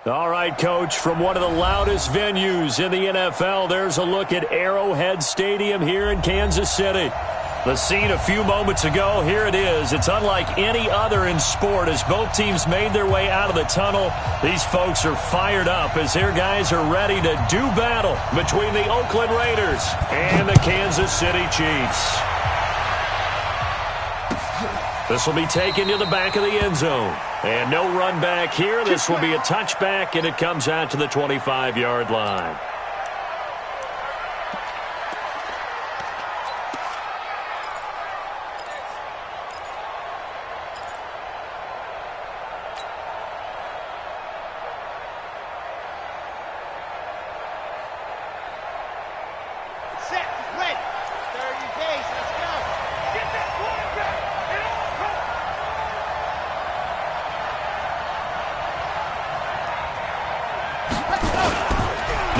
All right, Coach, from one of the loudest venues in the NFL, there's a look at Arrowhead Stadium here in Kansas City. The scene a few moments ago, here it is. It's unlike any other in sport as both teams made their way out of the tunnel. These folks are fired up as their guys are ready to do battle between the Oakland Raiders and the Kansas City Chiefs. This will be taken to the back of the end zone. And no run back here. This will be a touchback, and it comes out to the 25-yard line.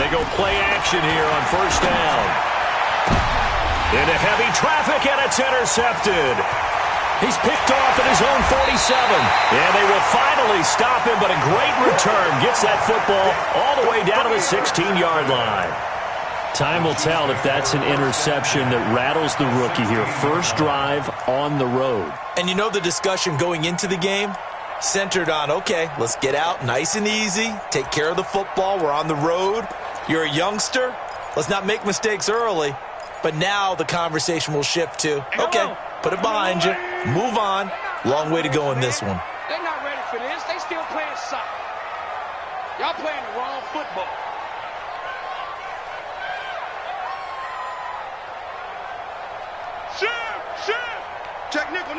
They go play action here on first down. Into heavy traffic, and it's intercepted. He's picked off at his own 47. And they will finally stop him, but a great return. Gets that football all the way down to the 16-yard line. Time will tell if that's an interception that rattles the rookie here. First drive on the road. And you know the discussion going into the game? Centered on, okay, let's get out nice and easy, take care of the football, we're on the road. You're a youngster, let's not make mistakes early. But now the conversation will shift to, okay, put it behind you, move on. Long way to go in this one. They're not ready for this. They still playing soccer. Y'all playing the wrong football. Shoot! Check nickel.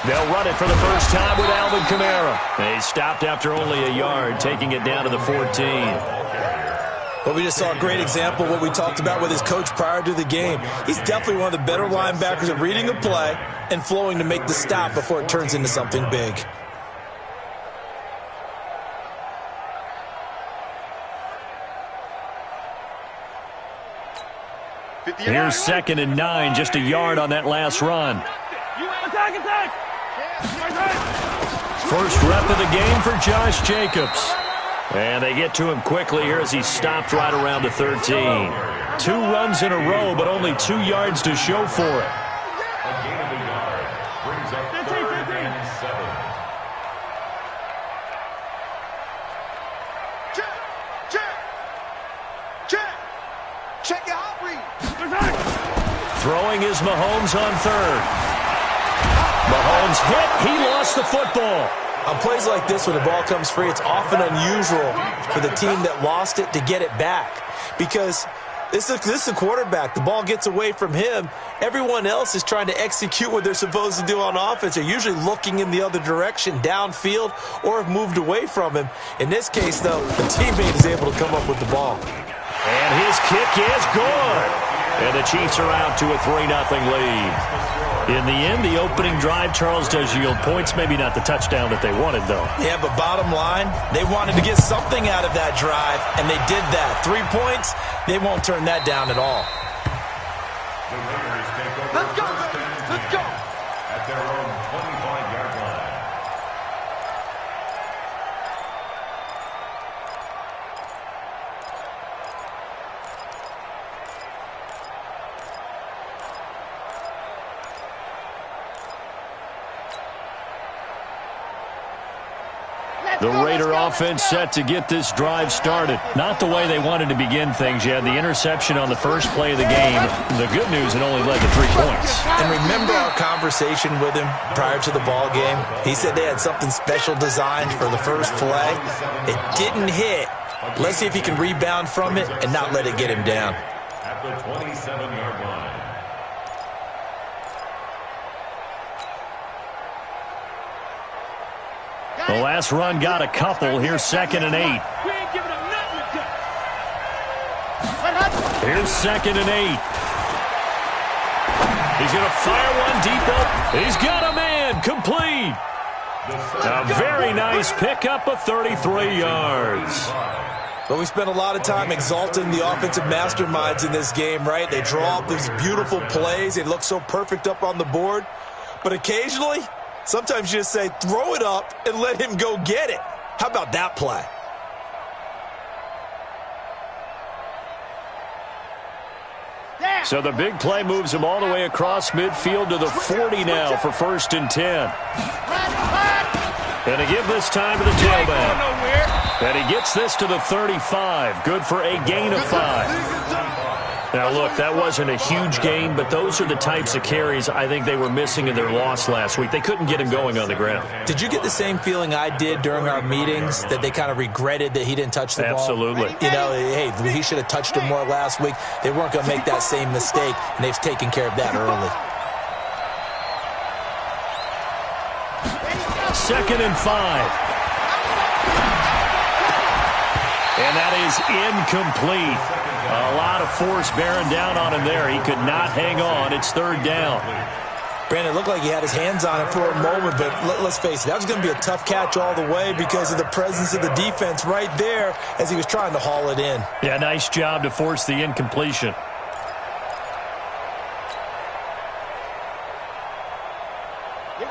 They'll run it for the first time with Alvin Kamara. They stopped after only a yard, taking it down to the 14. Well, we just saw a great example of what we talked about with his coach prior to the game. He's definitely one of the better linebackers at reading a play and flowing to make the stop before it turns into something big. Here's 2nd and 9, just a yard on that last run. Attack! First rep of the game for Josh Jacobs. And they get to him quickly here as he stopped right around the 13. 2 runs in a row, but only 2 yards to show for it. A gain of a yard brings up 3rd and 7. Check your hot read. Throwing is Mahomes on 3rd. Mahomes hit. He lost the football. On plays like this, when the ball comes free, it's often unusual for the team that lost it to get it back. Because this is a quarterback. The ball gets away from him. Everyone else is trying to execute what they're supposed to do on offense. They're usually looking in the other direction, downfield, or have moved away from him. In this case, though, the teammate is able to come up with the ball. And his kick is good. And the Chiefs are out to a 3-0 lead. In the end, the opening drive, Charles, does yield points. Maybe not the touchdown that they wanted, though. Yeah, but bottom line, they wanted to get something out of that drive, and they did that. 3 points, they won't turn that down at all. The Raiders take over. Let's go. At their own 25-yard line. The Raider offense set to get this drive started. Not the way they wanted to begin things. You had the interception on the first play of the game. The good news, it only led to 3 points. And remember our conversation with him prior to the ball game? He said they had something special designed for the first play. It didn't hit. Let's see if he can rebound from it and not let it get him down. At the 27-yard line. The last run got a couple. Here's 2nd and 8. We ain't giving up nothing to do. Here's 2nd and 8. He's going to fire one deep up. He's got a man. Complete. A very nice pickup of 33 yards. But we spent a lot of time exalting the offensive masterminds in this game, right? They draw up these beautiful plays. They look so perfect up on the board. But occasionally, Sometimes you just say, throw it up and let him go get it. How about that play? So the big play moves him all the way across midfield to the 40 now for 1st and 10. And to give this time to the tailback. And he gets this to the 35. Good for a gain of 5. Now, look, that wasn't a huge gain, but those are the types of carries I think they were missing in their loss last week. They couldn't get him going on the ground. Did you get the same feeling I did during our meetings, that they kind of regretted that he didn't touch the ball? Absolutely. You know, hey, he should have touched him more last week. They weren't going to make that same mistake, and they've taken care of that early. 2nd and 5. And that is incomplete. A lot of force bearing down on him there. He could not hang on. It's 3rd down. Brandon, it looked like he had his hands on it for a moment, but let's face it, that was going to be a tough catch all the way because of the presence of the defense right there as he was trying to haul it in. Yeah, nice job to force the incompletion.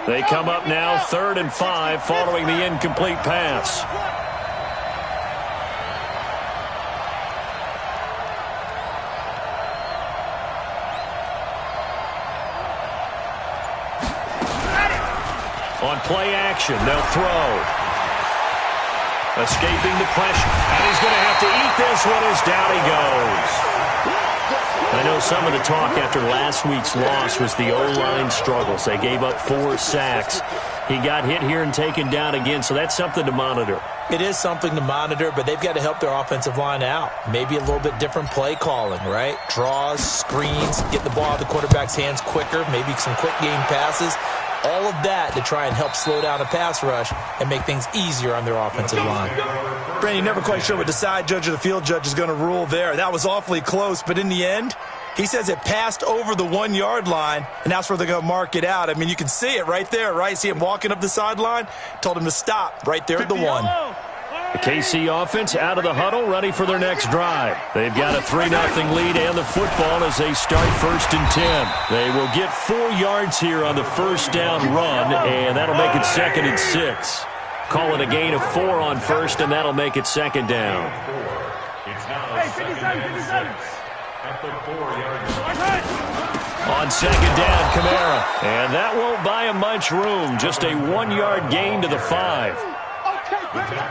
They come up now 3rd and 5 following the incomplete pass. On play action, they'll throw. Escaping the pressure. And he's going to have to eat this one as down he goes. I know some of the talk after last week's loss was the O-line struggles. They gave up 4 sacks. He got hit here and taken down again, so that's something to monitor. It is something to monitor, but they've got to help their offensive line out. Maybe a little bit different play calling, right? Draws, screens, get the ball out of the quarterback's hands quicker, maybe some quick game passes. All of that to try and help slow down a pass rush and make things easier on their offensive line. Brandon, you're never quite sure what the side judge or the field judge is going to rule there. That was awfully close, but in the end, he says it passed over the 1-yard line, and that's where they're going to mark it out. I mean, you can see it right there, right? See him walking up the sideline? Told him to stop right there at the 1. The KC offense out of the huddle, ready for their next drive. They've got a 3-0 lead and the football as they start 1st and 10. They will get 4 yards here on the 1st down run, and that'll make it 2nd and 6. Call it a gain of 4 on 1st, and that'll make it 2nd down. It's now 2nd and 6 at the 4-yard line. On 2nd down, Kamara. And that won't buy him much room. Just a 1-yard gain to the 5.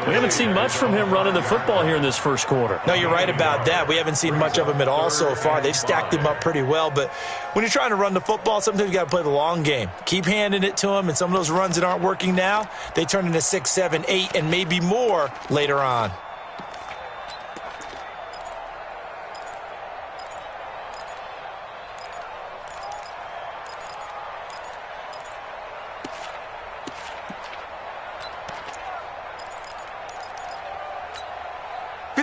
We haven't seen much from him running the football here in this first quarter. No, you're right about that. We haven't seen much of him at all so far. They've stacked him up pretty well, but when you're trying to run the football, sometimes you got to play the long game. Keep handing it to him, and some of those runs that aren't working now, they turn into 6, 7, 8, and maybe more later on.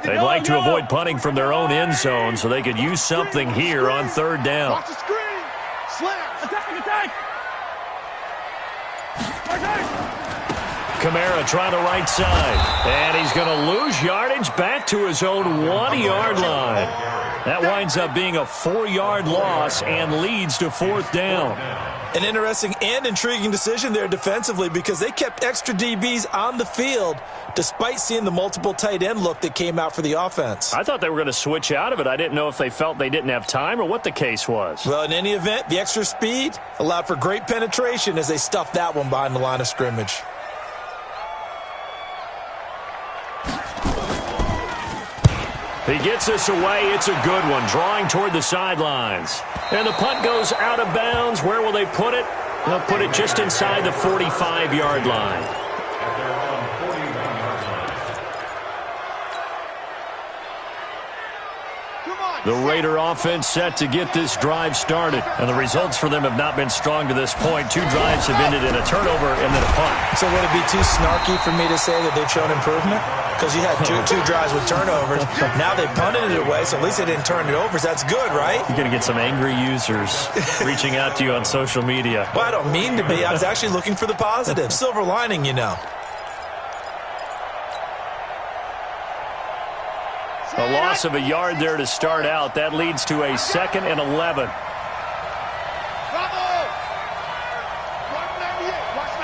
They'd like to avoid punting from their own end zone so they could use something here on 3rd down. Watch the screen. Slash. Attack. Kamara trying the right side. And he's going to lose yardage back to his own 1-yard line. That winds up being a 4-yard loss and leads to 4th down. An interesting and intriguing decision there defensively because they kept extra DBs on the field despite seeing the multiple tight end look that came out for the offense. I thought they were going to switch out of it. I didn't know if they felt they didn't have time or what the case was. Well, in any event, the extra speed allowed for great penetration as they stuffed that one behind the line of scrimmage. He gets this away. It's a good one, drawing toward the sidelines. And the punt goes out of bounds. Where will they put it? They'll put it just inside the 45-yard line. The Raider offense set to get this drive started. And the results for them have not been strong to this point. 2 drives have ended in a turnover and then a punt. So would it be too snarky for me to say that they've shown improvement? Because you had two drives with turnovers. Now they punted it away, so at least they didn't turn it over. So that's good, right? You're going to get some angry users reaching out to you on social media. Well, I don't mean to be. I was actually looking for the positive. Silver lining, you know. A loss of a yard there to start out. That leads to a 2nd and 11. Bravo! Watch 98. Watch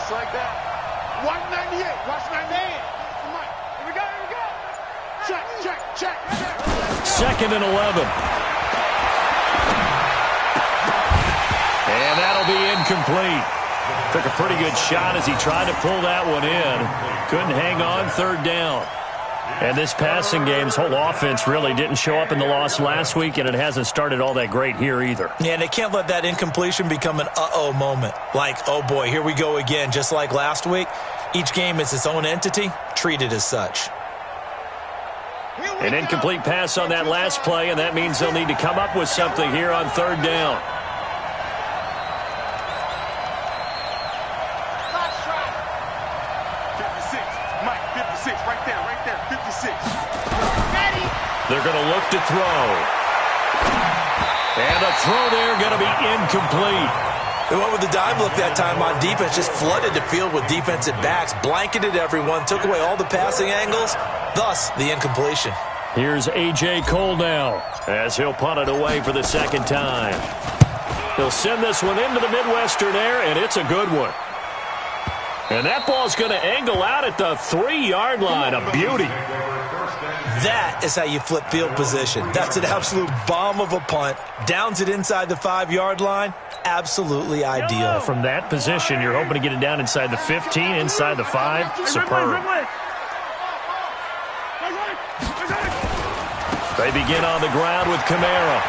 Just like that. Watch 98. Watch 98. Here we go. Here we go. Check, check, check, check. 2nd and 11. And that'll be incomplete. Took a pretty good shot as he tried to pull that one in. Couldn't hang on, 3rd down. And this passing game's whole offense really didn't show up in the loss last week, and it hasn't started all that great here either. Yeah, and they can't let that incompletion become an uh-oh moment. Like, oh boy, here we go again. Just like last week, each game is its own entity, treated as such. An incomplete pass on that last play, and that means they'll need to come up with something here on 3rd down. They're going to look to throw. And a throw there going to be incomplete. They went with the dime look that time on defense, just flooded the field with defensive backs, blanketed everyone, took away all the passing angles, thus the incompletion. Here's A.J. Cole now as he'll punt it away for the 2nd time. He'll send this one into the Midwestern air, and it's a good one. And that ball's going to angle out at the 3-yard line. A beauty. That is how you flip field position. That's an absolute bomb of a punt. Downs it inside the 5-yard line. Absolutely ideal. From that position, you're hoping to get it down inside the 15, inside the 5. Superb. They begin on the ground with Kamara.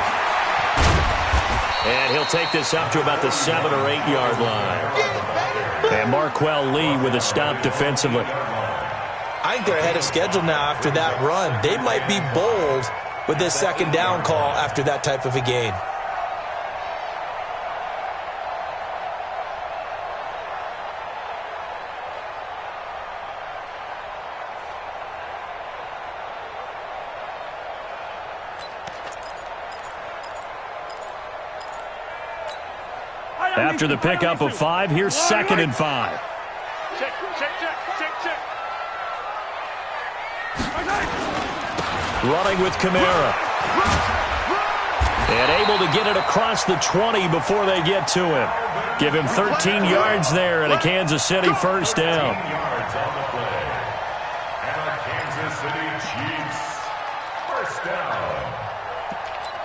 And he'll take this up to about the 7 or 8 yard line. And Marquell Lee with a stop defensively. I think they're ahead of schedule now after that run. They might be bold with this 2nd down call after that type of a gain. After the pickup of 5, here's 2nd and 5. Check, check, check, check, check. Running with Kamara. And able to get it across the 20 before they get to him. Give him 13 yards there and a Kansas City 1st down. Yards on the play. And a Kansas City Chiefs 1st down.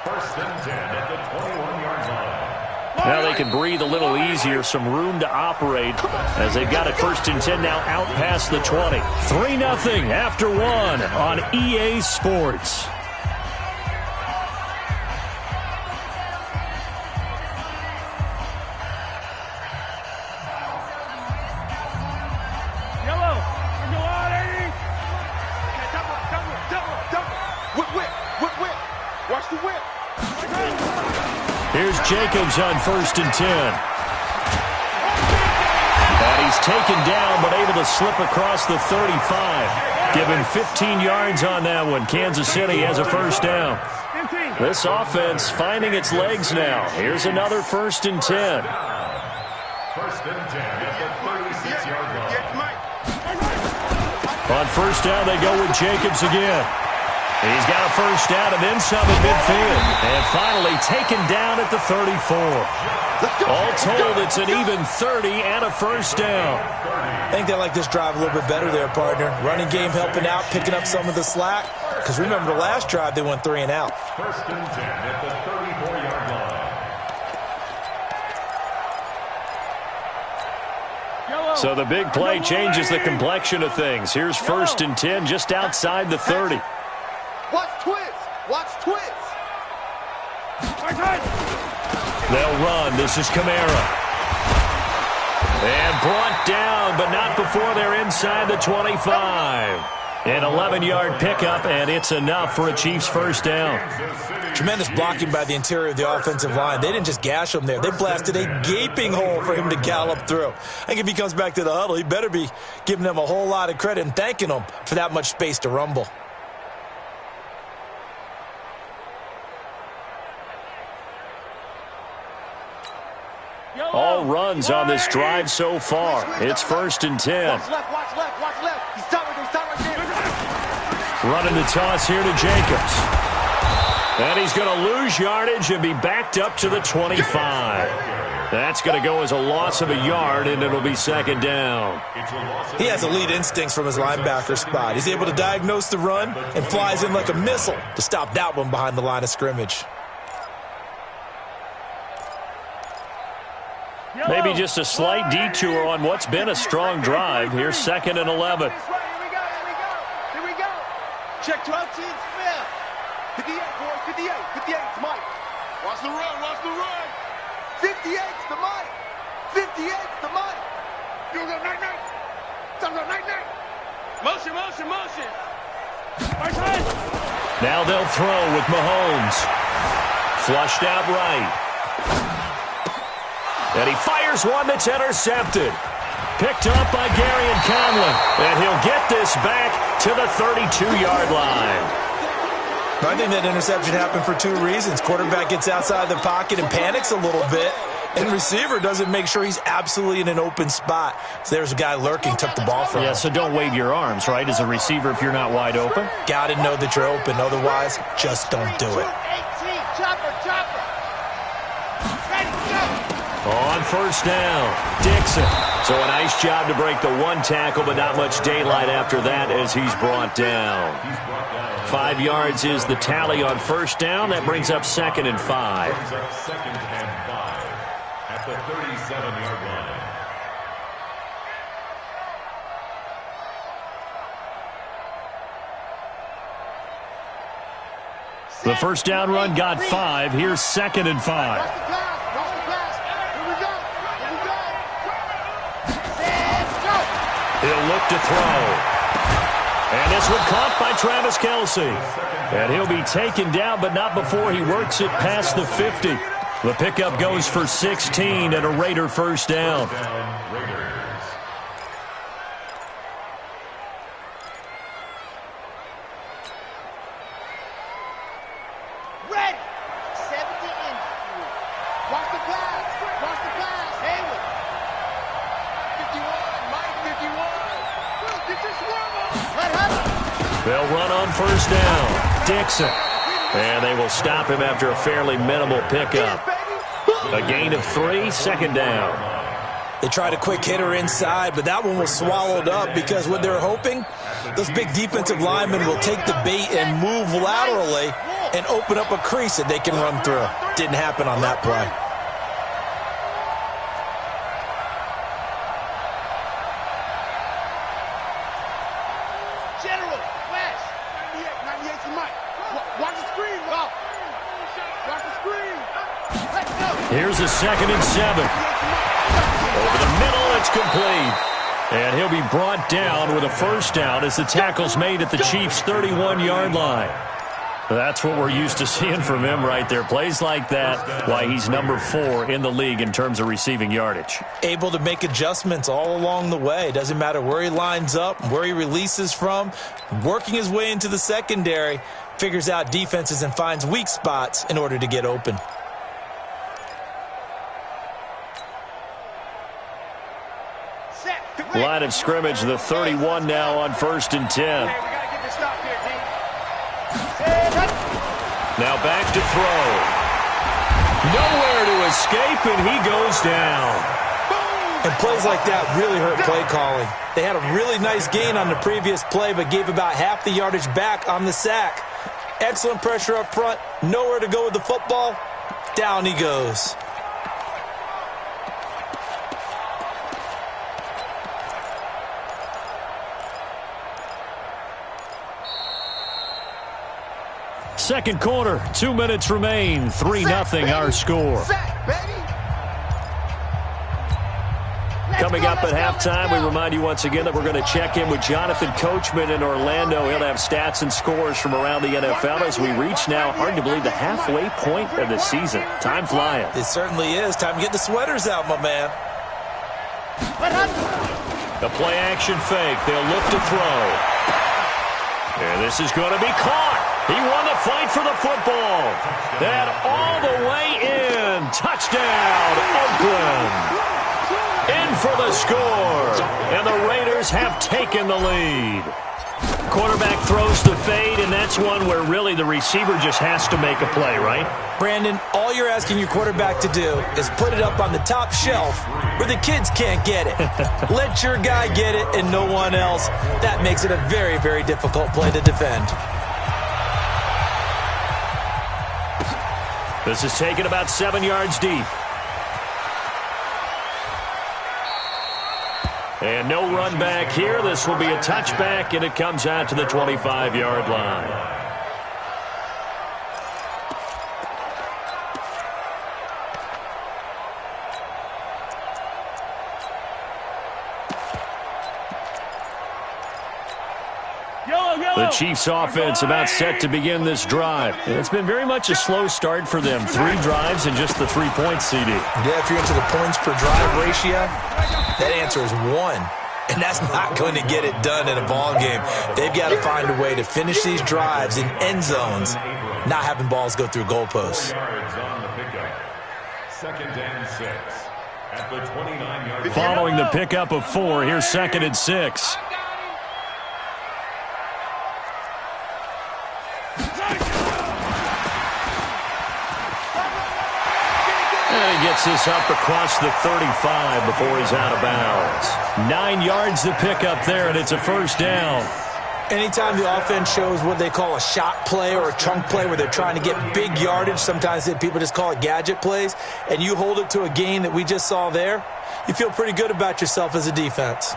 1st and 10 at the 21-yard line. Now they can breathe a little easier, some room to operate as they've got it 1st and 10 now out past the 20. 3-0 after 1 on EA Sports. Yellow. Go on, Eddie. Double. Whip. Watch the whip. Here's Jacobs on 1st and 10. And he's taken down but able to slip across the 35. Give him 15 yards on that one. Kansas City has a 1st down. This offense finding its legs now. Here's another 1st and 10. 1st and 10 at the 36-yard line. On 1st down, they go with Jacobs again. He's got a 1st down and then some at midfield. And finally taken down at the 34. All told, it's an even 30 and a 1st down. I think they like this drive a little bit better there, partner. Running game helping out, picking up some of the slack. Because remember the last drive, they went 3 and out. 1st and 10 at the 34-yard line. So the big play changes the complexion of things. Here's 1st and 10 just outside the 30. Watch twist. They'll run. This is Kamara. And brought down, but not before they're inside the 25. An 11-yard pickup, and it's enough for a Chiefs 1st down. Tremendous blocking by the interior of the offensive line. They didn't just gash him there. They blasted a gaping hole for him to gallop through. I think if he comes back to the huddle, he better be giving them a whole lot of credit and thanking them for that much space to rumble. All runs on this drive so far. It's 1st and 10. Watch left. He's stopped right there. Running the toss here to Jacobs. And he's going to lose yardage and be backed up to the 25. That's going to go as a loss of a yard, and it'll be second down. He has elite instincts from his linebacker spot. He's able to diagnose the run and flies in like a missile to stop that one behind the line of scrimmage. Maybe just a slight detour on what's been a strong drive. Here's 2nd and 11. Here we go. Check 12 teams, Smith. 58, boys, 58. 58, it's Mike. Watch the run. 58's the Mike. 58's the Mike. You go night. Motion. Now they'll throw with Mahomes. Flushed out right. And he fires one that's intercepted. Picked up by Gary and Conley. And he'll get this back to the 32-yard line. I think that interception happened for two reasons. Quarterback gets outside the pocket and panics a little bit, and receiver doesn't make sure he's absolutely in an open spot. So there's a guy lurking, took the ball from him. Yeah, so don't wave your arms, right, as a receiver if you're not wide open. Got to know that you're open. Otherwise, just don't do it. 18, chopper. Ready, go. On first down, Dixon. So a nice job to break the one tackle, but not much daylight after that as he's brought down. 5 yards is the tally on first down. That brings up 2nd and 5. At the 37-yard line. The first down run got 5. Here's 2nd and 5. Watch the pass. Here we go. Set, go. He'll look to throw. And this one caught by Travis Kelce. And he'll be taken down, but not before he works it past the 50. The pickup goes for 16 and a Raider first down. Ready. 70 in. Watch the pass. Hayward. 51. Mike, 51. Get your swerve. They'll run on first down. Dixon. And they will stop him after a fairly minimal pickup. A gain of 3, second down. They tried a quick hitter inside, but that one was swallowed up because what they're hoping, those big defensive linemen will take the bait and move laterally and open up a crease that they can run through. Didn't happen on that play. General, West. 98 to Mike. Watch the screen, Rob. Watch the screen. Let's go. Here's a 2nd and 7. Over the middle, it's complete. And he'll be brought down with a first down as the tackle's made at the Chiefs' 31-yard line. That's what we're used to seeing from him right there. Plays like that, why he's number 4 in the league in terms of receiving yardage. Able to make adjustments all along the way. Doesn't matter where he lines up, where he releases from. Working his way into the secondary, figures out defenses and finds weak spots in order to get open. Line of scrimmage, the 31 now on 1st and 10. We got to get this stop here, D. Now back to throw. Nowhere to escape, and he goes down. And plays like that really hurt play calling. They had a really nice gain on the previous play, but gave about half the yardage back on the sack. Excellent pressure up front. Nowhere to go with the football. Down he goes. Second quarter, 2 minutes remain. 3-0 our score. Coming up at halftime, we remind you once again that we're going to check in with Jonathan Coachman in Orlando. He'll have stats and scores from around the NFL as we reach now, hard to believe, the halfway point of the season. Time flying. It certainly is. Time to get the sweaters out, my man. The play action fake. They'll look to throw. And this is going to be caught. He won the fight for the football. And all the way in. Touchdown, Oakland. In for the score. And the Raiders have taken the lead. Quarterback throws the fade, and that's one where really the receiver just has to make a play, right? Brandon, all you're asking your quarterback to do is put it up on the top shelf where the kids can't get it. Let your guy get it and no one else. That makes it a very, very difficult play to defend. This is taken about 7 yards deep. And no run back here. This will be a touchback, and it comes out to the 25-yard line. The Chiefs offense about set to begin this drive. It's been very much a slow start for them. 3 drives and just the 3 points, CD. Yeah, if you're into the points per drive ratio, that answer is 1. And that's not going to get it done in a ball game. They've got to find a way to finish these drives in end zones, not having balls go through goalposts. Second and 6 at the 29-yard line. Following the pickup of 4, here's 2nd and 6. And he gets this up across the 35 before he's out of bounds. 9 yards to pick up there, and it's a first down. Anytime the offense shows what they call a shot play or a chunk play where they're trying to get big yardage, sometimes people just call it gadget plays, and you hold it to a gain that we just saw there, you feel pretty good about yourself as a defense.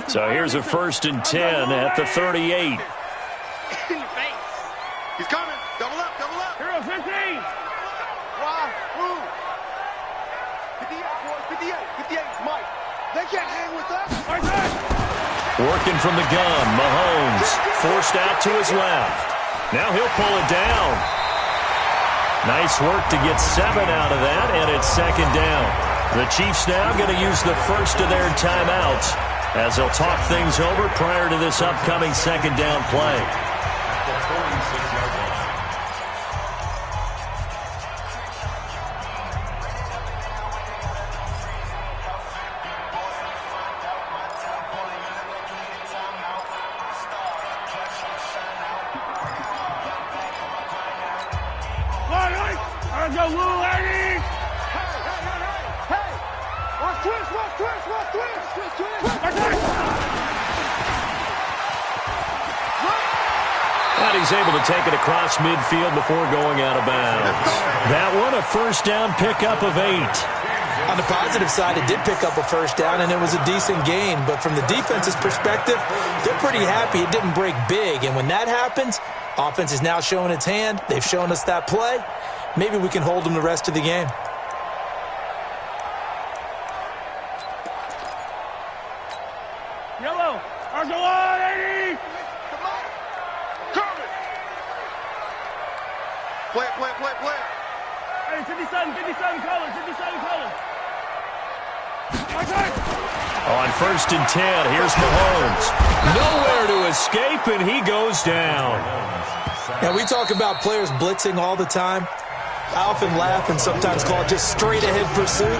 So here's a 1st and 10 at the 38. In your face. He's coming. Double up, double up. Hero 15. Wow. Ooh. 58, boys. 58. 58 is Mike. They can't hang with us. Working from the gun. Mahomes forced out to his left. Now he'll pull it down. Nice work to get 7 out of that, and it's 2nd down. The Chiefs now going to use the first of their timeouts as they'll talk things over prior to this upcoming 2nd down play. And he's able to take it across midfield before going out of bounds. That one, a first down pickup of 8. On the positive side, it did pick up a first down, and it was a decent gain. But from the defense's perspective, they're pretty happy it didn't break big. And when that happens, offense is now showing its hand. They've shown us that play. Maybe we can hold them the rest of the game. Yellow. Argyle 80. Come on. Kermit. Play it, play it, play it, play it. Hey, 57 color, 57 color. On 1st and 10, here's Mahomes. Nowhere to escape, and he goes down. Now, we talk about players blitzing all the time. I often laugh and sometimes call it just straight-ahead pursuit.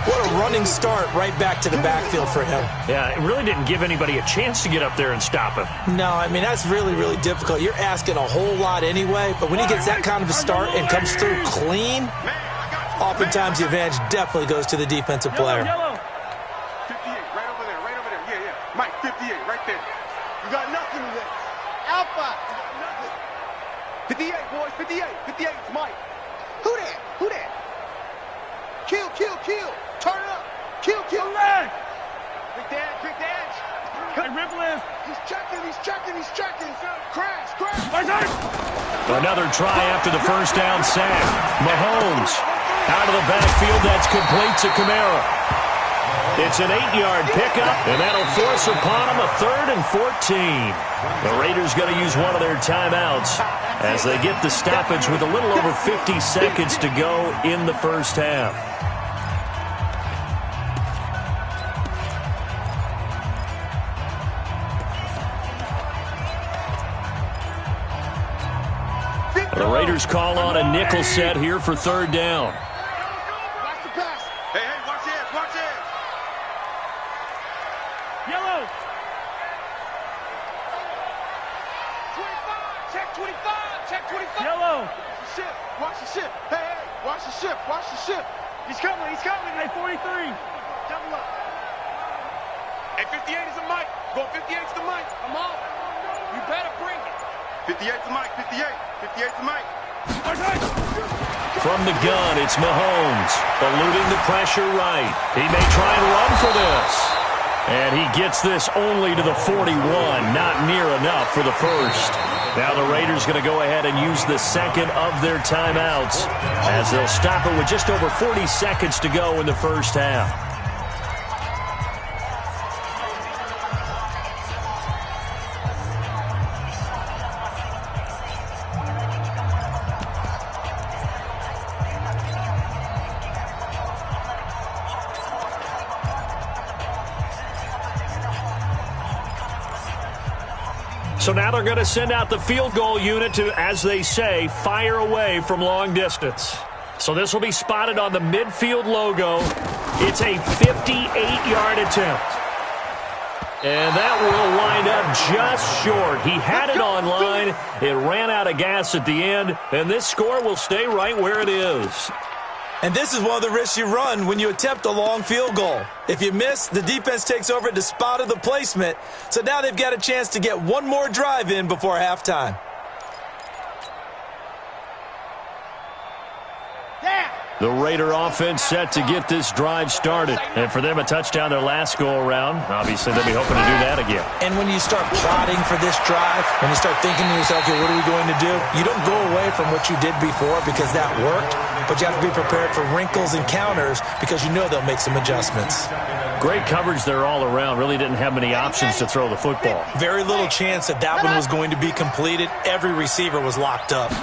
What a running start right back to the backfield for him. Yeah, it really didn't give anybody a chance to get up there and stop him. No, I mean, that's really, really difficult. You're asking a whole lot anyway, but when he gets that kind of a start and comes through clean, oftentimes the advantage definitely goes to the defensive player. 58, right over there, yeah, yeah. Mike, 58, right there. You got nothing in there. Alpha, you got nothing. 58, boys, 58, 58, it's Mike. Who that? Who that? Kill, kill, kill. Turn up. Kill, kill. Leg. Big dash. Hey, Ripley. He's checking. Crash. Another try after the first down sack. Mahomes out of the backfield. That's complete to Kamara. It's an 8-yard pickup, and that'll force upon him a 3rd and 14. The Raiders going to use one of their timeouts as they get the stoppage with a little over 50 seconds to go in the first half. The Raiders call on a nickel set here for 3rd down. Watch the pass. Hey, watch this. Check 25. Yellow. Watch the ship. Hey, hey, watch the ship. Watch the ship. He's coming. Hey, 43. Double up. Hey, 58 is the mic. Go 58 is the mic. I'm on. You better bring it. 58's the mic. 58's the mic. From the gun, it's Mahomes, eluding the pressure right. He may try and run for this. And he gets this only to the 41, not near enough for the first. Now the Raiders going to go ahead and use the second of their timeouts as they'll stop it with just over 40 seconds to go in the first half. So now they're going to send out the field goal unit to, as they say, fire away from long distance. So this will be spotted on the midfield logo. It's a 58-yard attempt. And that will wind up just short. He had it on line. It ran out of gas at the end, and this score will stay right where it is. And this is one of the risks you run when you attempt a long field goal. If you miss, the defense takes over at the spot of the placement. So now they've got a chance to get one more drive in before halftime. The Raider offense set to get this drive started. And for them, a touchdown their last go-around. Obviously, they'll be hoping to do that again. And when you start plotting for this drive, when you start thinking to yourself, okay, what are we going to do? You don't go away from what you did before because that worked, but you have to be prepared for wrinkles and counters because you know they'll make some adjustments. Great coverage there all around. Really didn't have many options to throw the football. Very little chance that one was going to be completed. Every receiver was locked up.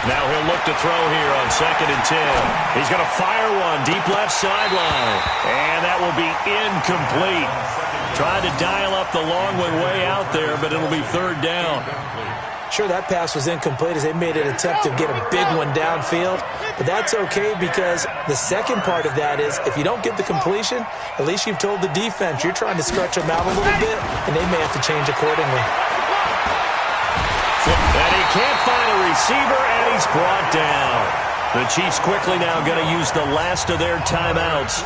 Now he'll look to throw here on 2nd and 10. He's going to fire one deep left sideline. And that will be incomplete. Trying to dial up the long one way out there, but it'll be 3rd down. Sure, that pass was incomplete as they made an attempt to get a big one downfield. But that's okay because the second part of that is if you don't get the completion, at least you've told the defense you're trying to stretch them out a little bit, and they may have to change accordingly. And he can't find a receiver, and he's brought down. The Chiefs quickly now going to use the last of their timeouts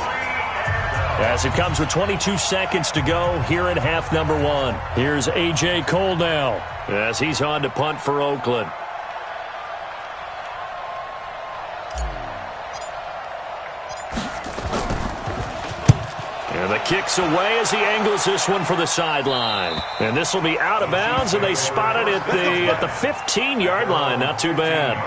as it comes with 22 seconds to go here in half number 1. Here's A.J. Cole now as he's on to punt for Oakland. And the kick's away as he angles this one for the sideline. And this will be out of bounds, and they spot it at the 15-yard line. Not too bad.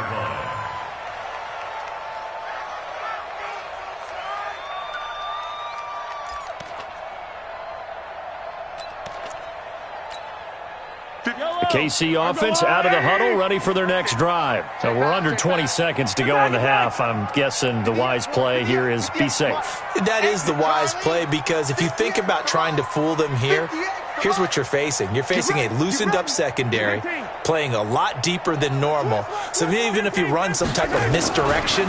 The KC offense out of the huddle, ready for their next drive. So we're under 20 seconds to go in the half. I'm guessing the wise play here is be safe. That is the wise play because if you think about trying to fool them here, here's what you're facing. You're facing a loosened up secondary, playing a lot deeper than normal. So even if you run some type of misdirection,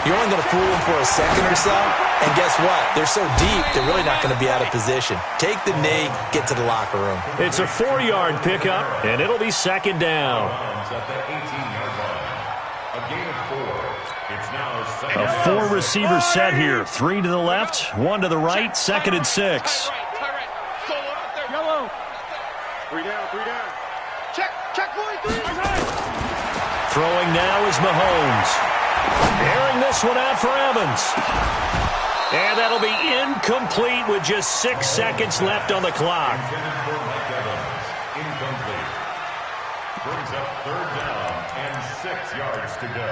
you're only going to fool them for a second or so. And guess what? They're so deep, they're really not going to be out of position. Take the knee, get to the locker room. It's a 4-yard pickup, and it'll be 2nd down. A 4-receiver set here. 3 to the left, 1 to the right, 2nd and 6. Yellow. 3 down. Check 43. Throwing now is Mahomes. Airing this one out for Evans. And that'll be incomplete with just 6 seconds left on the clock. Incomplete. Brings up 3rd down and 6 yards to go.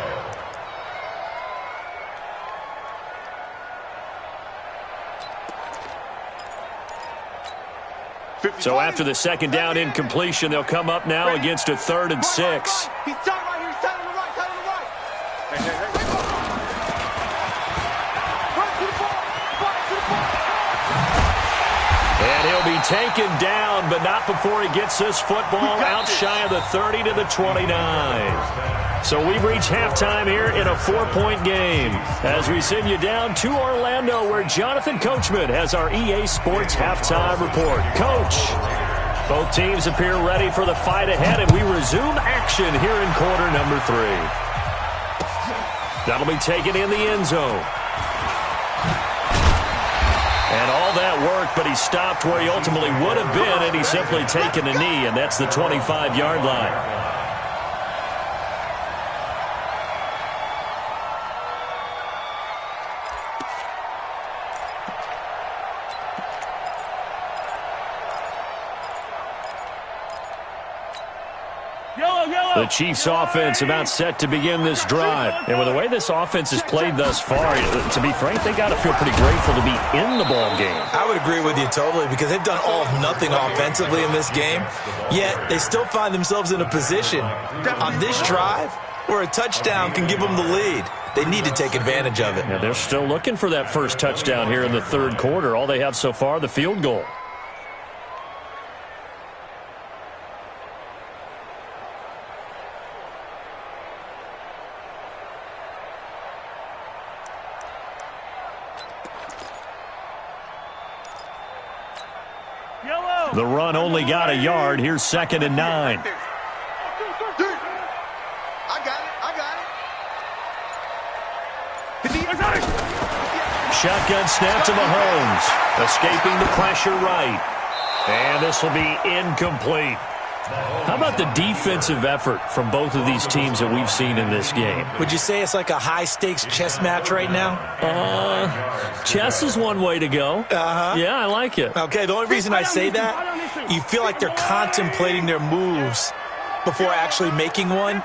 So after the 2nd down incompletion, they'll come up now against a 3rd and 6. He's tight right here. He's tight on the right. Tight on the right. Hey. And he'll be taken down, but not before he gets this football out shy of the 30 to the 29. So we've reached halftime here in a 4-point game as we send you down to Orlando where Jonathan Coachman has our EA Sports halftime report. Coach. Both teams appear ready for the fight ahead, and we resume action here in quarter number 3. That'll be taken in the end zone. And all that work, but he stopped where he ultimately would have been, and he's simply taken a knee, and that's the 25-yard line. The Chiefs offense about set to begin this drive. And with the way this offense has played thus far, to be frank, they got to feel pretty grateful to be in the ball game. I would agree with you totally because they've done all of nothing offensively in this game, yet they still find themselves in a position on this drive where a touchdown can give them the lead. They need to take advantage of it. Yeah, they're still looking for that first touchdown here in the third quarter. All they have so far, the field goal. The run only got a yard. Here's 2nd and 9. I got it. Shotgun snap to Mahomes. Escaping the pressure right. And this will be incomplete. How about the defensive effort from both of these teams that we've seen in this game? Would you say it's like a high-stakes chess match right now? Chess is one way to go. Yeah, I like it. Okay, the only reason I say that, you feel like they're contemplating their moves before actually making one,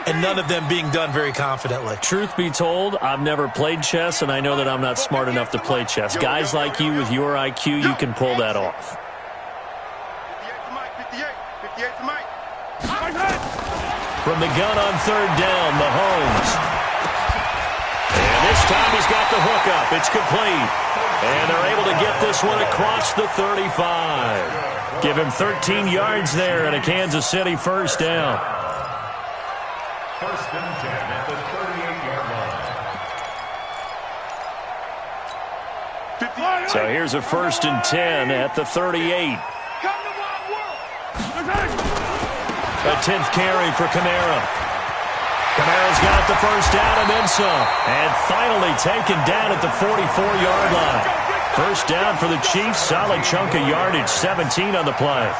and none of them being done very confidently. Truth be told, I've never played chess, and I know that I'm not smart enough to play chess. Guys like you with your IQ, you can pull that off. From the gun on 3rd down, Mahomes. And this time he's got the hook up. It's complete. And they're able to get this one across the 35. Give him 13 yards there and a Kansas City first down. First and 10 at the 38-yard line. So here's a 1st and 10 at the 38. A 10th carry for Kamara. Kamara's got the first down and then some. And finally taken down at the 44-yard line. First down for the Chiefs. Solid chunk of yardage, 17 on the play.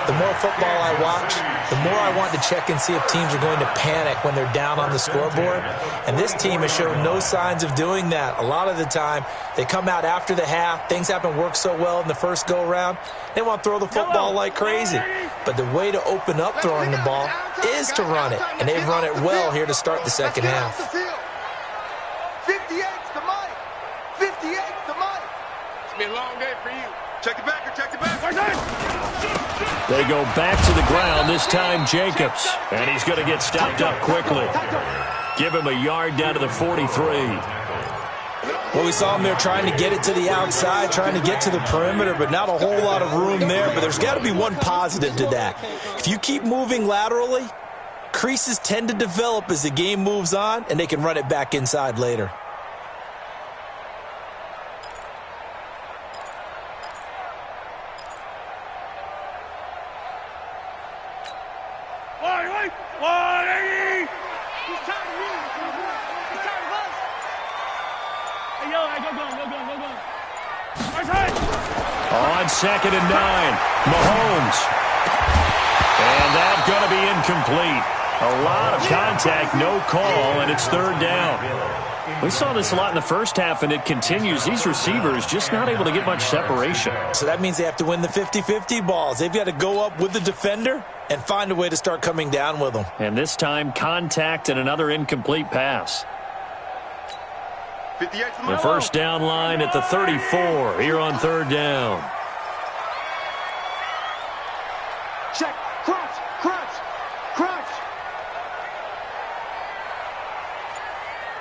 The more football I watch, the more I want to check and see if teams are going to panic when they're down on the scoreboard. And this team has shown no signs of doing that. A lot of the time, they come out after the half. Things haven't worked so well in the first go-around. They want to throw the football like crazy. But the way to open up throwing the ball is to run it. And they've run it well here to start the second half. 58's the mic. 58's the mic. It's been a long day for you. Check it back or check it back. They go back to the ground, this time Jacobs. And he's going to get stopped up quickly. Give him a yard down to the 43. Well, we saw him there trying to get it to the outside, trying to get to the perimeter, but not a whole lot of room there. But there's got to be one positive to that. If you keep moving laterally, creases tend to develop as the game moves on, and they can run it back inside later. On 2nd and 9, Mahomes. And that's going to be incomplete. A lot of contact, no call, and it's 3rd down. We saw this a lot in the first half, and it continues. These receivers just not able to get much separation. So that means they have to win the 50-50 balls. They've got to go up with the defender and find a way to start coming down with them. And this time, contact and another incomplete pass. The first down line at the 34 here on 3rd down. Check. Crunch. Crunch. Crunch.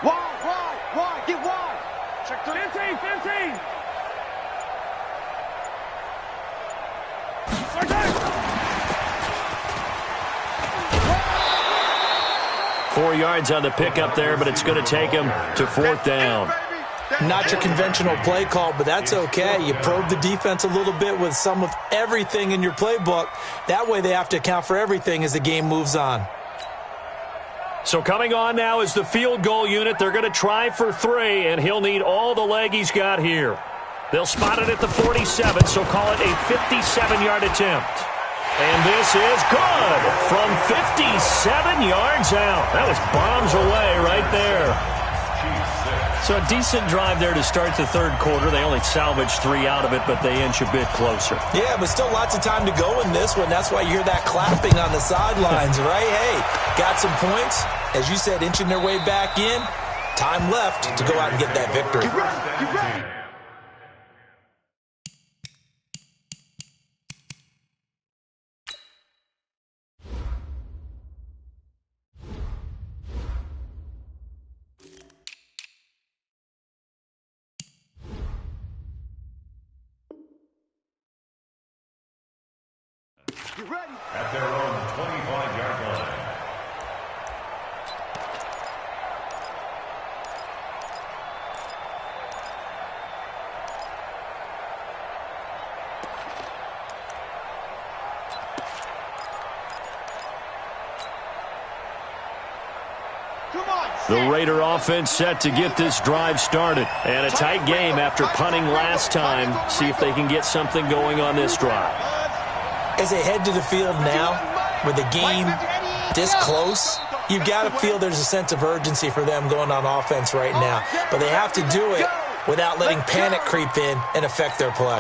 Wide. Get wide. Check to 15. 4 yards on the pickup there, but it's going to take him to 4th down. Not your conventional play call, but that's okay. You probe the defense a little bit with some of everything in your playbook. That way they have to account for everything as the game moves on. So coming on now is the field goal unit. They're going to try for 3, and he'll need all the leg he's got here. They'll spot it at the 47, so call it a 57-yard attempt. And this is good from 57 yards out. That was bombs away right there. So a decent drive there to start the third quarter. They only salvaged 3 out of it, but they inch a bit closer. Yeah, but still lots of time to go in this one. That's why you hear that clapping on the sidelines, right? Hey, got some points. As you said, inching their way back in. Time left to go out and get that victory. Get ready. Get ready. At their own 25-yard line. The Raider offense set to get this drive started. And a tight game after punting last time. See if they can get something going on this drive. As they head to the field now, with the game this close, you've got to feel there's a sense of urgency for them going on offense right now. But they have to do it without letting panic creep in and affect their play.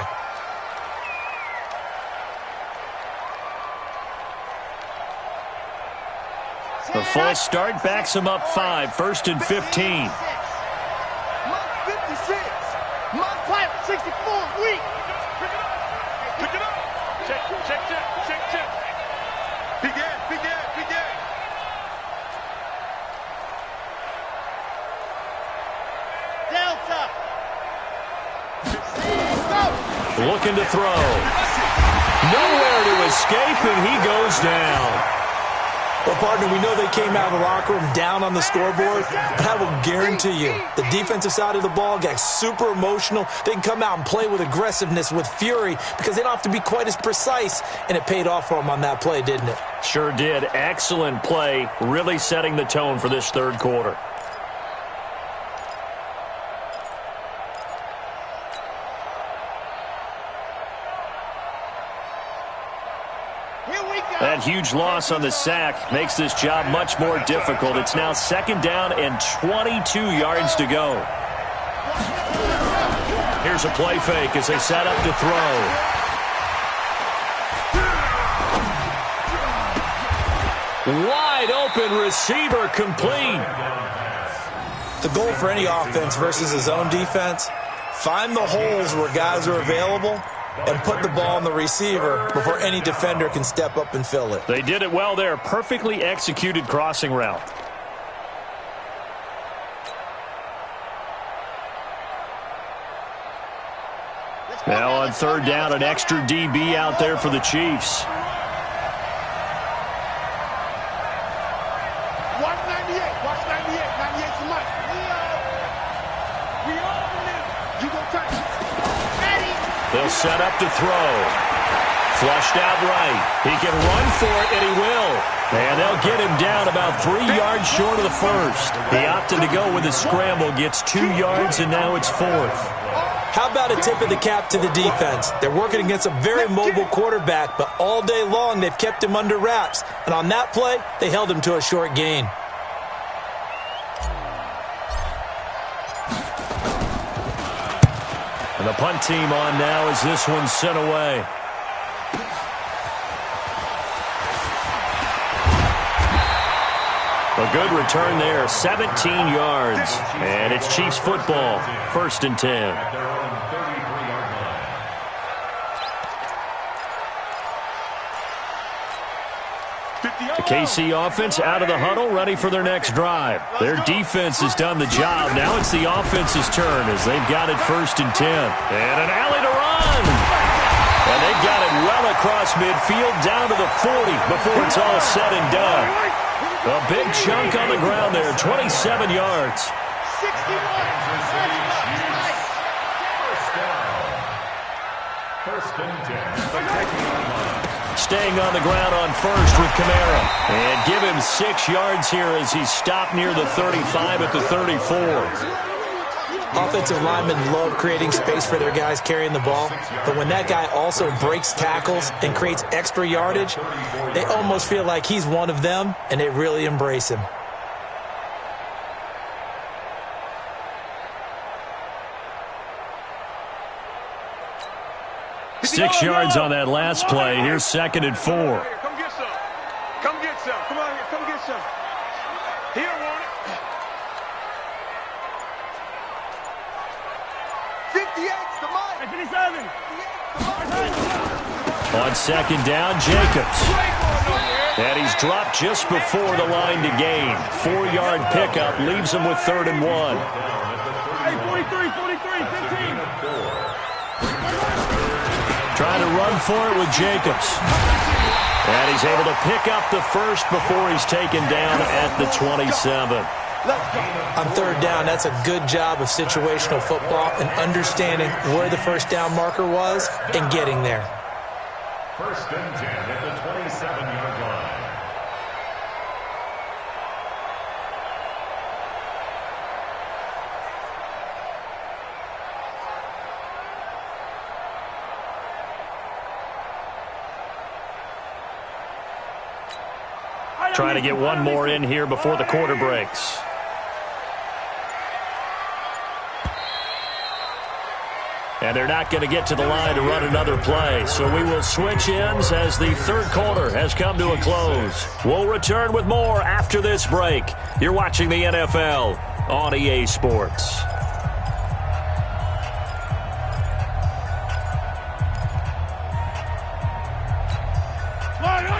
The false start backs them up 5, 1st and 15. Mark 56. Mark 64. Weak. Pick it up. Check. Begin. Delta. Go. Looking to throw. Nowhere to escape, and he goes down. Well, partner, we know they came out of the locker room down on the scoreboard, but I will guarantee you the defensive side of the ball got super emotional. They can come out and play with aggressiveness, with fury, because they don't have to be quite as precise, and it paid off for them on that play, didn't it? Sure did. Excellent play, really setting the tone for this third quarter. That huge loss on the sack makes this job much more difficult. It's now 2nd down and 22 yards to go. Here's a play fake as they set up to throw. Wide open receiver complete. The goal for any offense versus his own defense, find the holes where guys are available and put the ball on the receiver before any defender can step up and fill it. They did it well there. Perfectly executed crossing route. Now on 3rd down, an extra DB out there for the Chiefs. Watch 98. 98's the mic. We all believe. You go touch. They'll set up to throw. Flushed out right. He can run for it, and he will. And they'll get him down about 3 yards short of the first. He opted to go with a scramble, gets 2 yards, and now it's 4th. How about a tip of the cap to the defense? They're working against a very mobile quarterback, but all day long they've kept him under wraps. And on that play, they held him to a short gain. And the punt team on now as this one's sent away. A good return there, 17 yards. And it's Chiefs football, 1st and 10. The KC offense out of the huddle, ready for their next drive. Their defense has done the job. Now it's the offense's turn as they've got it 1st and 10. And an alley to run. And they've got it well across midfield down to the 40 before it's all said and done. A big chunk on the ground there, 27 yards. Kansas City Chiefs. First down. First and 10. Staying on the ground on first with Kamara. And give him 6 yards here as he stopped near the 35 at the 34. Offensive linemen love creating space for their guys carrying the ball, but when that guy also breaks tackles and creates extra yardage, they almost feel like he's one of them, and they really embrace him. Six yards on that last play. Here's 2nd and 4. Come get some. Come get some. Come on here. Come get some. Here, want it. 58's the mic. 57. On 2nd down, Jacobs. And he's dropped just before the line to gain. 4-yard pickup leaves him with 3rd and 1. Hey, 43, 15. Trying to run for it with Jacobs. And he's able to pick up the first before he's taken down at the 27. On 3rd down, that's a good job of situational football and understanding where the first down marker was and getting there. First and 10 at the 27-yard line. Trying to get one more in here before the quarter breaks. And they're not going to get to the line to run another play. So we will switch ends as the 3rd quarter has come to a close. We'll return with more after this break. You're watching the NFL on EA Sports.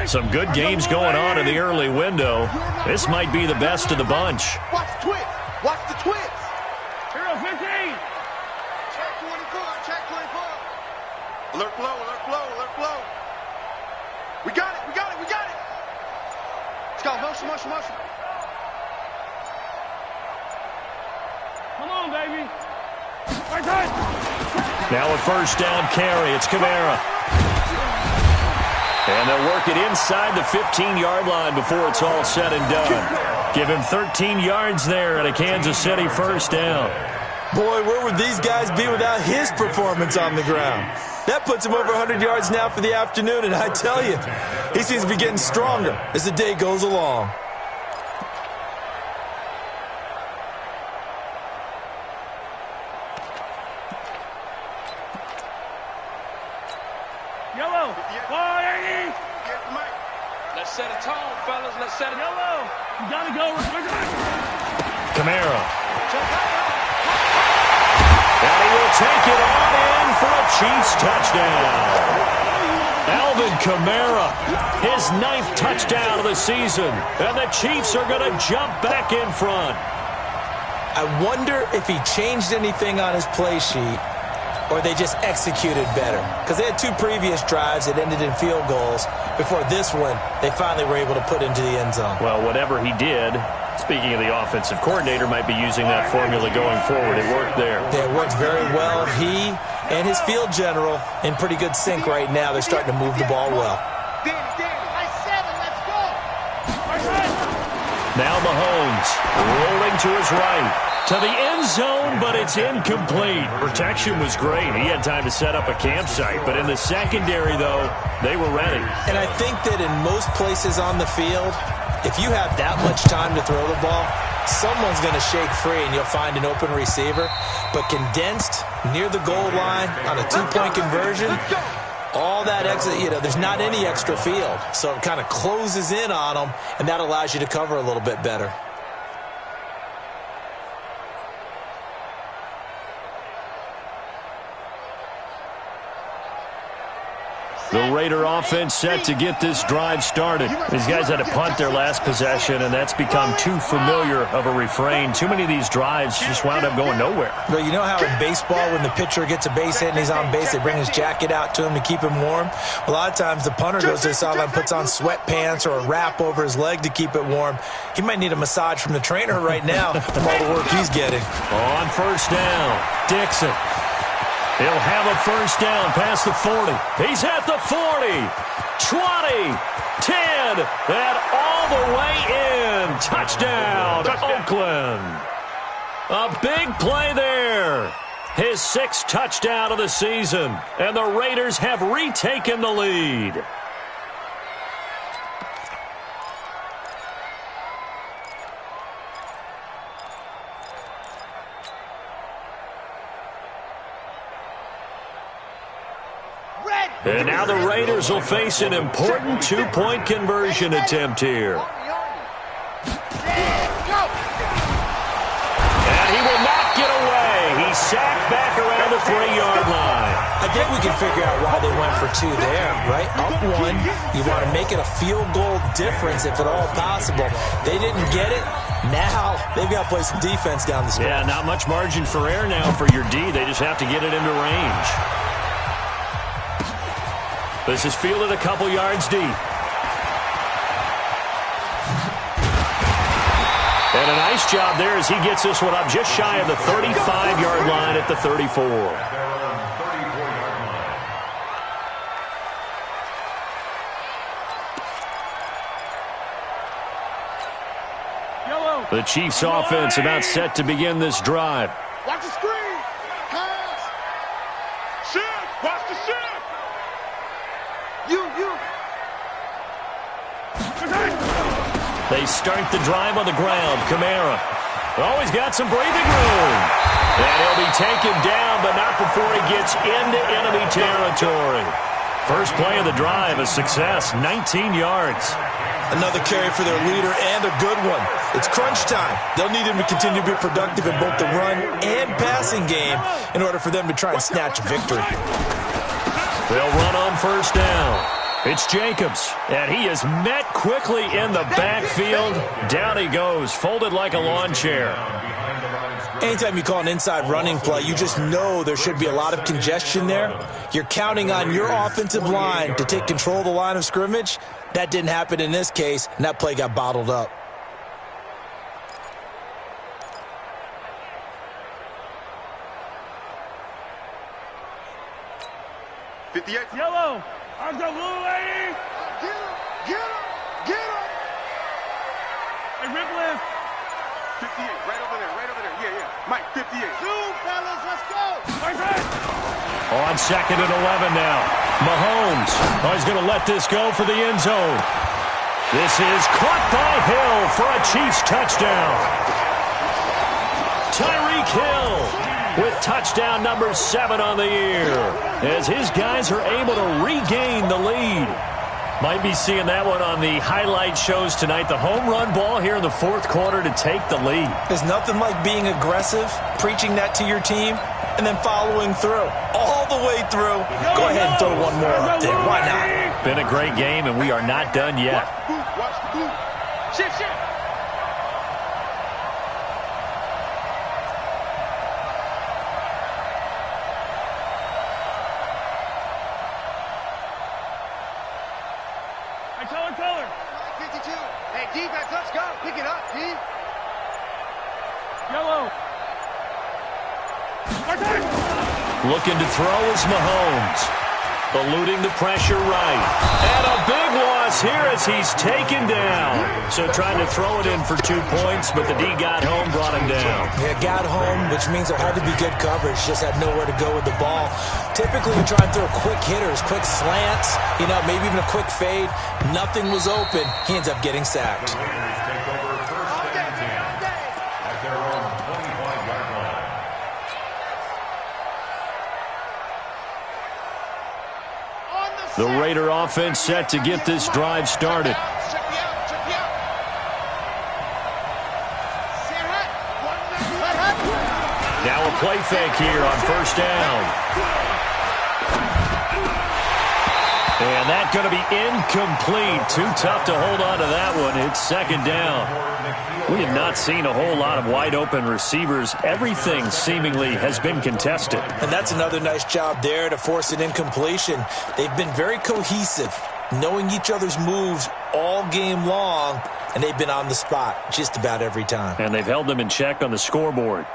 Some good games going on in the early window. This might be the best of the bunch. Watch the twist. Watch the twist. Hero 15. Check 24. Check 24. Alert flow. Alert flow. Alert flow. We got it. We got it. We got it. Let's go. Motion. Come on, baby. Right side. Now a first down carry. It's Kamara. And they'll work it inside the 15-yard line before it's all said and done. Give him 13 yards there and a Kansas City first down. Boy, where would these guys be without his performance on the ground? That puts him over 100 yards now for the afternoon, and I tell you, he seems to be getting stronger as the day goes along. Yellow. 180. Get the mic. Let's set a tone, fellas. Let's set a yellow. You gotta go. Kamara. And he will take it on in for a Chiefs touchdown. Alvin Kamara, his 9th touchdown of the season. And the Chiefs are going to jump back in front. I wonder if he changed anything on his play sheet or they just executed better. Because they had 2 previous drives that ended in field goals. Before this one, they finally were able to put into the end zone. Well, whatever he did, speaking of the offensive coordinator, might be using that formula going forward. It worked there. Yeah, it worked very well. He and his field general in pretty good sync right now. They're starting to move the ball well. Now Mahomes rolling to his right. To the end zone, but it's incomplete. Protection was great. He had time to set up a campsite. But in the secondary, though, they were ready. And I think that in most places on the field, if you have that much time to throw the ball, someone's going to shake free and you'll find an open receiver. But condensed near the goal line on a 2-point conversion, all that extra, there's not any extra field. So it kind of closes in on them, and that allows you to cover a little bit better. The Raider offense set to get this drive started. These guys had to punt their last possession, and that's become too familiar of a refrain. Too many of these drives just wound up going nowhere. But you know how in baseball, when the pitcher gets a base hit and he's on base, they bring his jacket out to him to keep him warm? A lot of times the punter goes to the sideline, puts on sweatpants or a wrap over his leg to keep it warm. He might need a massage from the trainer right now from all the work he's getting. On first down, Dixon. He'll have a first down past the 40. He's at the 40, 20, 10, and all the way in. Touchdown, Oakland. A big play there. His 6th touchdown of the season, and the Raiders have retaken the lead. And now the Raiders will face an important 2-point conversion attempt here. And he will not get away. He's sacked back around the 3-yard line. I think we can figure out why they went for 2 there, right? Up 1, you want to make it a field goal difference if at all possible. They didn't get it. Now they've got to play some defense down the stretch. Yeah, not much margin for error now for your D. They just have to get it into range. This is fielded a couple yards deep. And a nice job there as he gets this one up just shy of the 35-yard line at the 34. The Chiefs' offense about set to begin this drive. Watch the screen. Pass. Shift. Watch the shift. You. They start the drive on the ground. Kamara. Oh, he's got some breathing room. And he'll be taken down, but not before he gets into enemy territory. First play of the drive, a success, 19 yards. Another carry for their leader and a good one. It's crunch time. They'll need him to continue to be productive in both the run and passing game in order for them to try and snatch victory. They'll run on first down. It's Jacobs, and he is met quickly in the backfield. Down he goes, folded like a lawn chair. Anytime you call an inside running play, you just know there should be a lot of congestion there. You're counting on your offensive line to take control of the line of scrimmage. That didn't happen in this case, and that play got bottled up. Yellow. I'm the blue lady. Get him. Hey, rip lift. 58, right over there. Yeah. Mike, 58. Zoom, fellas, let's go. On 2nd and 11 now. Mahomes. Oh, he's going to let this go for the end zone. This is caught by Hill for a Chiefs touchdown. Tyreek Hill with touchdown number 7 on the year, as his guys are able to regain the lead. Might be seeing that one on the highlight shows tonight. The home run ball here in the 4th quarter to take the lead. There's nothing like being aggressive, preaching that to your team, and then following through. All the way through. Go ahead and throw one more up there. Why not? Been a great game, and we are not done yet. Watch the boot. Shift. Color. 52. Hey, defense, let's go. Pick it up, D. Yellow. Looking to throw is Mahomes. Eluding the pressure right. And a big loss here as he's taken down. So trying to throw it in for 2 points, but the D got home, brought him down. Yeah, got home, which means there had to be good coverage. Just had nowhere to go with the ball. Typically, we try and throw quick hitters, quick slants, maybe even a quick fade. Nothing was open. He ends up getting sacked. The Raider offense set to get this drive started. Now a play fake here on first down. And that's going to be incomplete. Too tough to hold on to that one. It's second down. We have not seen a whole lot of wide-open receivers. Everything seemingly has been contested. And that's another nice job there to force an incompletion. They've been very cohesive, knowing each other's moves all game long, and they've been on the spot just about every time. And they've held them in check on the scoreboard.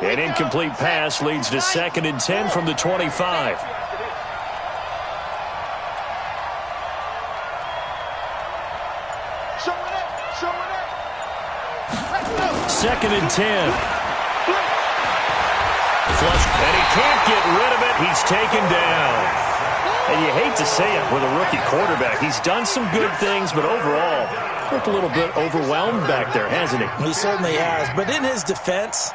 An incomplete pass leads to 2nd and 10 from the 25. Second and 10. Flush, and he can't get rid of it. He's taken down. And you hate to say it with a rookie quarterback. He's done some good things, but overall, looked a little bit overwhelmed back there, hasn't he? He certainly has. But in his defense,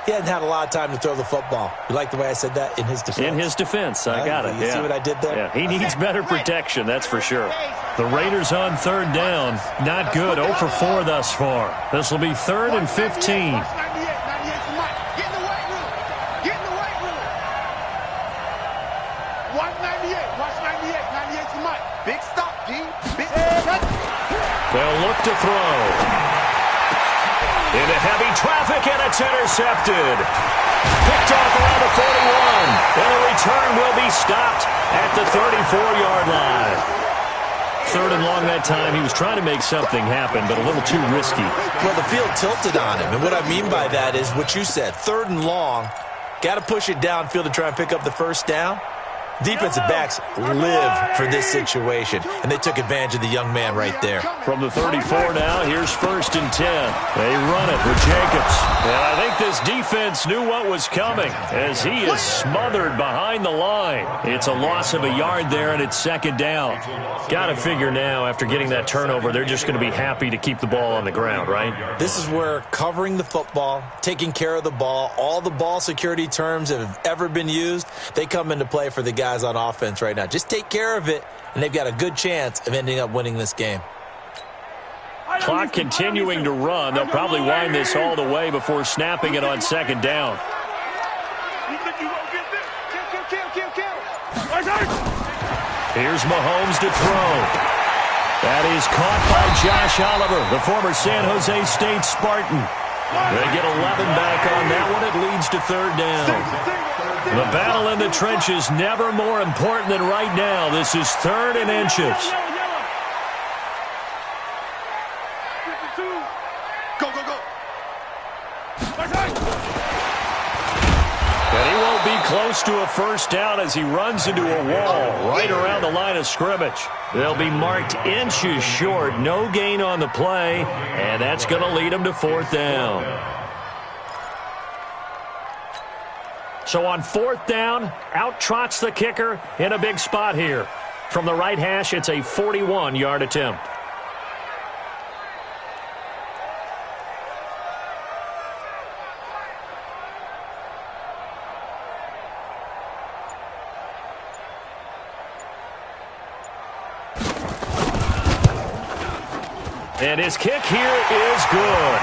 he hasn't had a lot of time to throw the football. You like the way I said that? In his defense. In his defense. I got it. You see what I did there? Yeah, he needs better protection, that's for sure. The Raiders on 3rd down. Not good. 0 for 4 thus far. This will be 3rd and 15. Big stop, D. They'll look to throw. Into heavy traffic, and it's intercepted. Picked off around the 41. And the return will be stopped at the 34-yard line. 3rd and long that time. He was trying to make something happen, but a little too risky. Well, the field tilted on him. And what I mean by that is what you said. 3rd and long. Got to push it downfield to try and pick up the first down. Defensive backs live for this situation, and they took advantage of the young man right there. From the 34 now, here's 1st and 10. They run it with Jacobs. And I think this defense knew what was coming as he is smothered behind the line. It's a loss of a yard there, and it's 2nd down. Got to figure now, after getting that turnover, they're just going to be happy to keep the ball on the ground, right? This is where covering the football, taking care of the ball, all the ball security terms that have ever been used, they come into play for the guys on offense right now. Just take care of it, and they've got a good chance of ending up winning this game. Clock continuing to run. They'll probably wind this all the way before snapping it on 2nd down. Here's Mahomes to throw. That is caught by Josh Oliver, the former San Jose State Spartan. They get 11 back on that one. It leads to 3rd down. The battle in the trenches never more important than right now. This is 3rd and inches. Go, go, go. And he won't be close to a first down as he runs into a wall right around the line of scrimmage. They'll be marked inches short. No gain on the play, and that's going to lead them to 4th down. So on 4th down, out trots the kicker in a big spot here. From the right hash, it's a 41-yard attempt. And his kick here is good.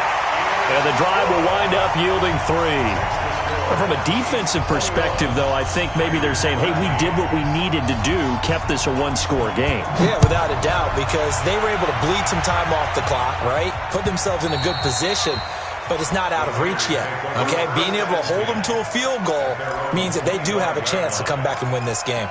And the drive will wind up yielding 3. From a defensive perspective, though, I think maybe they're saying, hey, we did what we needed to do, kept this a one-score game. Yeah, without a doubt, because they were able to bleed some time off the clock, right? Put themselves in a good position, but it's not out of reach yet, okay? Being able to hold them to a field goal means that they do have a chance to come back and win this game.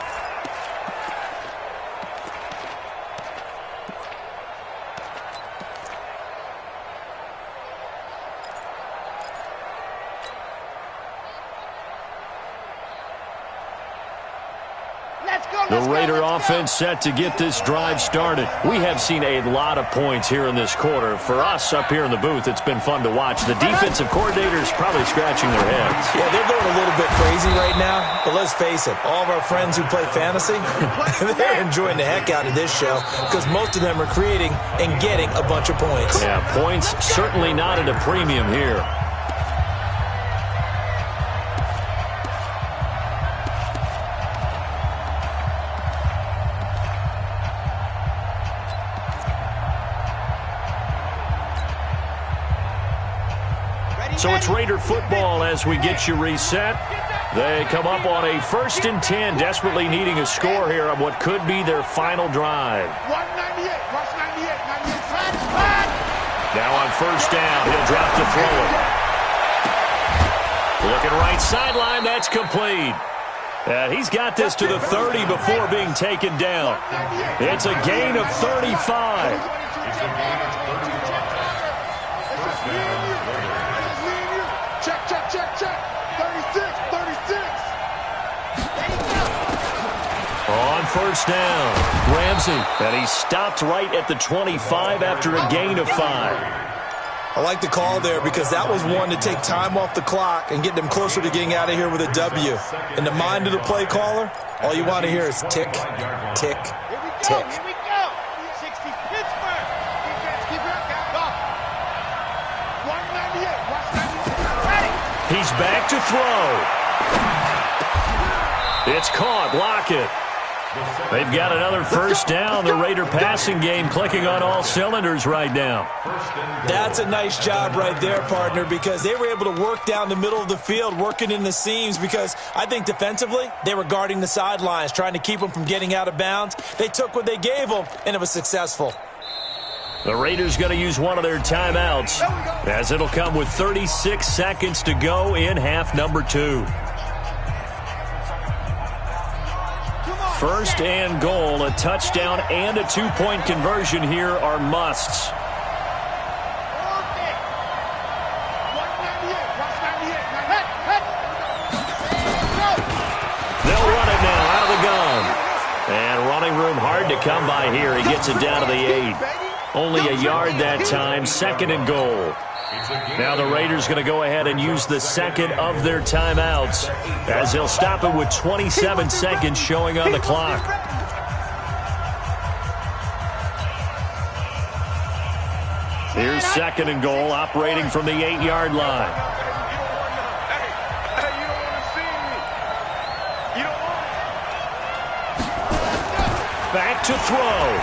The Raider offense set to get this drive started. We have seen a lot of points here in this quarter. For us up here in the booth, it's been fun to watch. The defensive coordinators probably scratching their heads. Yeah, they're going a little bit crazy right now. But let's face it, all of our friends who play fantasy, they're enjoying the heck out of this show because most of them are creating and getting a bunch of points. Yeah, points certainly not at a premium here. So it's Raider football as we get you reset. They come up on a 1st and 10, desperately needing a score here on what could be their final drive. 198. Watch 98. 98. Now on 1st down, he'll drop to throw it. Looking right sideline, that's complete. He's got this to the 30 before being taken down. It's a gain of 35. Check. 36. On 1st down, Ramsey. And he stopped right at the 25 after a gain of 5. I like the call there because that was one to take time off the clock and get them closer to getting out of here with a W. In the mind of the play caller, all you want to hear is tick, tick, tick. Here we go. 60 Pittsburgh. Defense, keep it up. Go. 198. Watch 98. He's back to throw. It's caught. Block it. They've got another 1st down. The Raider passing game clicking on all cylinders right now. That's a nice job right there, partner, because they were able to work down the middle of the field, working in the seams, because I think defensively they were guarding the sidelines, trying to keep them from getting out of bounds. They took what they gave them, and it was successful. The Raiders going to use one of their timeouts, as it'll come with 36 seconds to go in half number 2. 1st and goal, a touchdown and a 2-point conversion here are musts. They'll run it now out of the gun. And running room hard to come by here. He gets it down to the 8. Only a yard that time, 2nd and goal. Now the Raiders going to go ahead and use the 2nd of their timeouts, as they'll stop it with 27 seconds showing on the clock. Here's 2nd and goal, operating from the 8-yard line. Back to throw.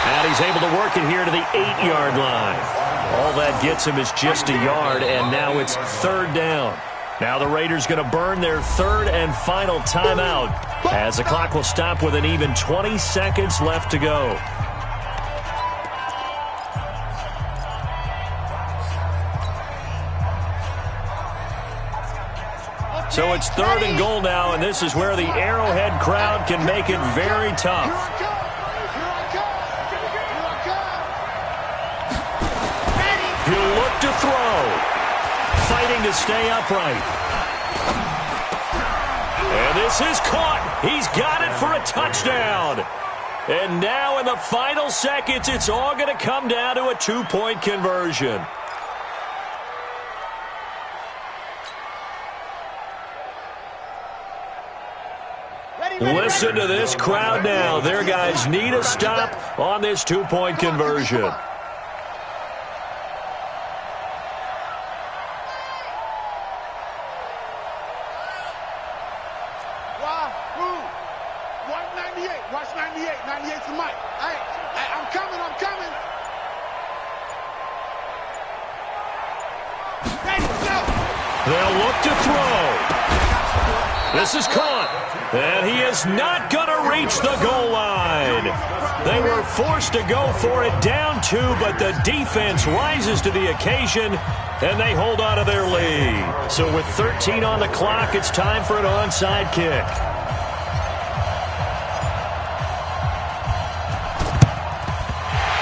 And he's able to work it here to the 8-yard line. All that gets him is just a yard, and now it's 3rd down. Now the Raiders going to burn their 3rd and final timeout, as the clock will stop with an even 20 seconds left to go. So it's 3rd and goal now, and this is where the Arrowhead crowd can make it very tough. He'll look to throw. Fighting to stay upright. And this is caught. He's got it for a touchdown. And now in the final seconds, it's all going to come down to a 2-point conversion. Listen to this crowd now. Their guys need a stop on this 2-point conversion. Watch 98. 98's the mic. Hey, I'm coming. Ready, go. They'll look to throw. This is caught. And he is not going to reach the goal line. They were forced to go for it down 2, but the defense rises to the occasion, and they hold on to their lead. So with 13 on the clock, it's time for an onside kick.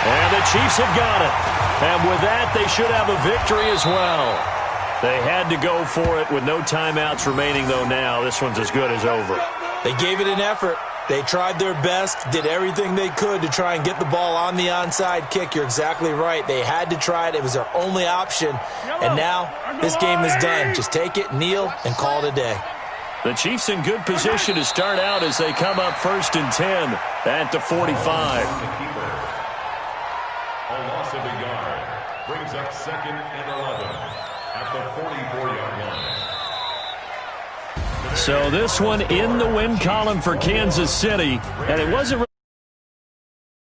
And the Chiefs have got it. And with that, they should have a victory as well. They had to go for it with no timeouts remaining, though now. This one's as good as over. They gave it an effort. They tried their best, did everything they could to try and get the ball on the onside kick. You're exactly right. They had to try it. It was their only option. And now this game is done. Just take it, kneel, and call it a day. The Chiefs in good position to start out as they come up 1st and 10 at the 45. A loss of a yard brings up 2nd and 11 at the 44-yard line. So this one in the win column for Kansas City, and it wasn't